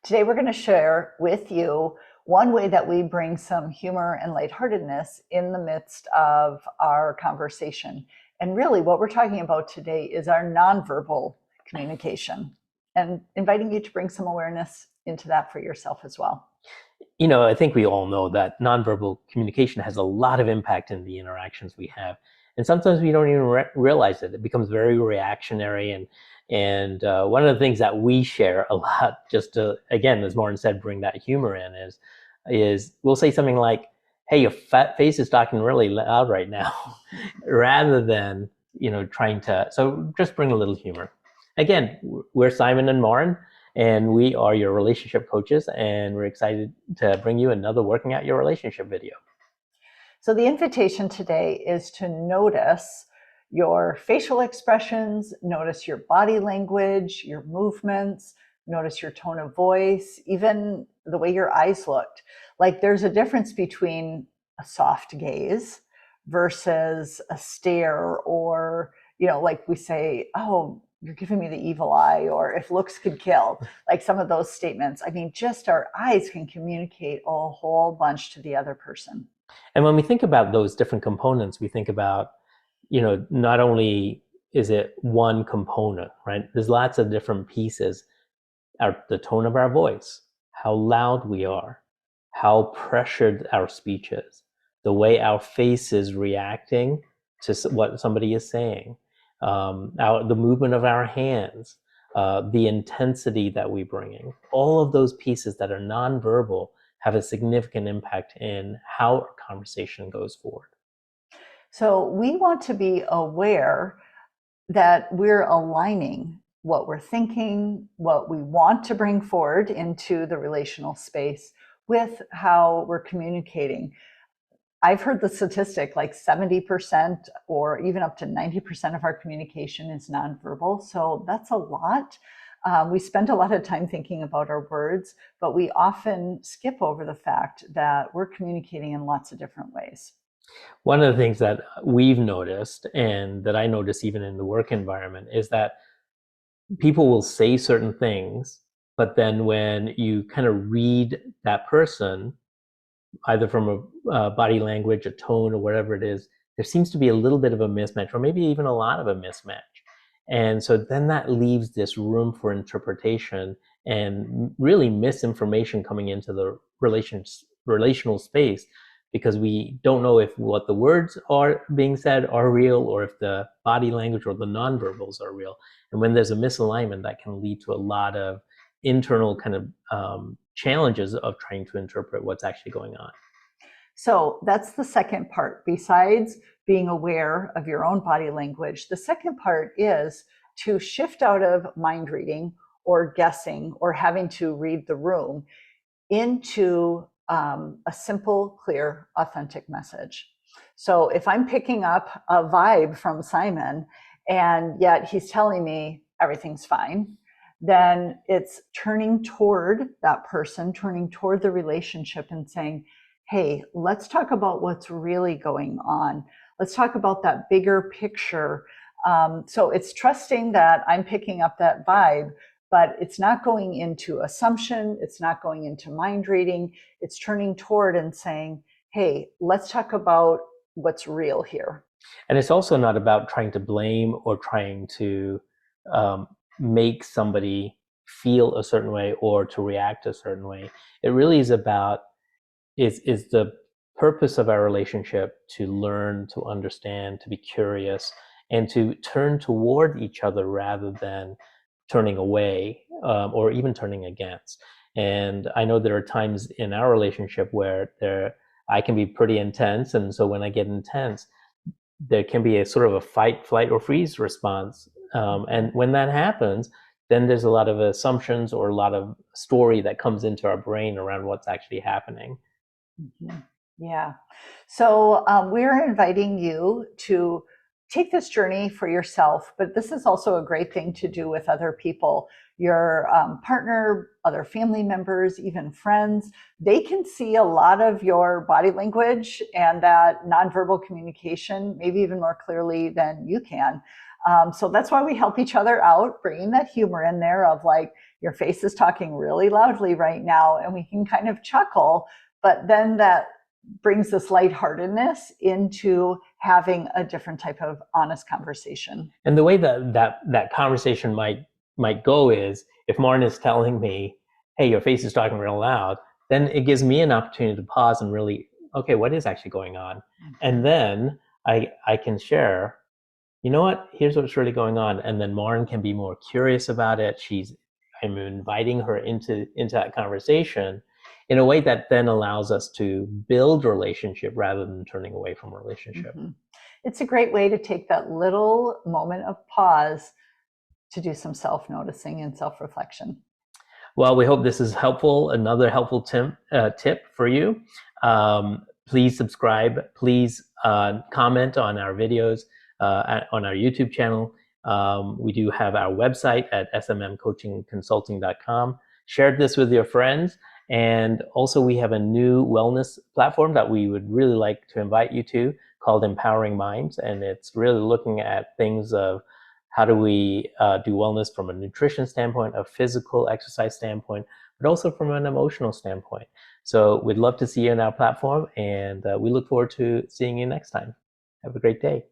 Today, we're going to share with you one way that we bring some humor and lightheartedness in the midst of our conversation. And really, what we're talking about today is our nonverbal communication and inviting you to bring some awareness into that for yourself as well. I think we all know that nonverbal communication has a lot of impact in the interactions we have. And sometimes we don't even realize it. It becomes very reactionary. And one of the things that we share a lot, just to, again, as Lauren said, bring that humor in, is we'll say something like, hey, your fat face is talking really loud right now, rather than, trying to, so just bring a little humor. Again, we're Simon and Lauren, and we are your relationship coaches, and we're excited to bring you another Working Out Your Relationship video. So the invitation today is to notice your facial expressions, notice your body language, your movements, notice your tone of voice, even the way your eyes looked. Like there's a difference between a soft gaze versus a stare, or, like we say, oh, you're giving me the evil eye, or if looks could kill, like some of those statements. I mean, just our eyes can communicate a whole bunch to the other person. And when we think about those different components, we think about, not only is it one component, right? There's lots of different pieces. The tone of our voice, how loud we are, how pressured our speech is, the way our face is reacting to what somebody is saying, the movement of our hands, the intensity that we bring in. All of those pieces that are nonverbal have a significant impact in how our conversation goes forward. So we want to be aware that we're aligning what we're thinking, what we want to bring forward into the relational space with how we're communicating. I've heard the statistic like 70% or even up to 90% of our communication is nonverbal. So that's a lot. We spend a lot of time thinking about our words, but we often skip over the fact that we're communicating in lots of different ways. One of the things that we've noticed, and that I notice even in the work environment, is that people will say certain things, but then when you kind of read that person, either from a body language, a tone, or whatever it is, there seems to be a little bit of a mismatch, or maybe even a lot of a mismatch. And so then that leaves this room for interpretation and really misinformation coming into the relational space, because we don't know if what the words are being said are real, or if the body language or the nonverbals are real. And when there's a misalignment, that can lead to a lot of internal kind of challenges of trying to interpret what's actually going on. So that's the second part. Besides being aware of your own body language, the second part is to shift out of mind reading or guessing or having to read the room into a simple, clear, authentic message. So if I'm picking up a vibe from Simon and yet he's telling me everything's fine, then it's turning toward that person, turning toward the relationship and saying, hey, let's talk about what's really going on. Let's talk about that bigger picture. So it's trusting that I'm picking up that vibe, but it's not going into assumption. It's not going into mind reading. It's turning toward and saying, hey, let's talk about what's real here. And it's also not about trying to blame or trying to make somebody feel a certain way or to react a certain way. It really is about, is the purpose of our relationship to learn, to understand, to be curious, and to turn toward each other rather than turning away or even turning against. And I know there are times in our relationship where I can be pretty intense, and so when I get intense, there can be a sort of a fight, flight, or freeze response. And when that happens, then there's a lot of assumptions or a lot of story that comes into our brain around what's actually happening. Mm-hmm. Yeah. So we're inviting you to take this journey for yourself, but this is also a great thing to do with other people, your partner, other family members, even friends. They can see a lot of your body language and that nonverbal communication, maybe even more clearly than you can. So that's why we help each other out, bringing that humor in there of like, your face is talking really loudly right now, and we can kind of chuckle, but then that brings this lightheartedness into having a different type of honest conversation. And the way that conversation might go is, if Martin is telling me, hey, your face is talking real loud, then it gives me an opportunity to pause and really, okay, what is actually going on? And then I can share, you know what, here's what's really going on. And then Martin can be more curious about it. I'm inviting her into that conversation in a way that then allows us to build relationship rather than turning away from relationship. Mm-hmm. It's a great way to take that little moment of pause to do some self-noticing and self-reflection. Well, we hope this is helpful. Another helpful tip for you. Please subscribe. Please comment on our videos on our YouTube channel. We do have our website at smmcoachingconsulting.com. Share this with your friends. And also we have a new wellness platform that we would really like to invite you to, called Empowering Minds. And it's really looking at things of how do we do wellness from a nutrition standpoint, a physical exercise standpoint, but also from an emotional standpoint. So we'd love to see you in our platform, and we look forward to seeing you next time. Have a great day.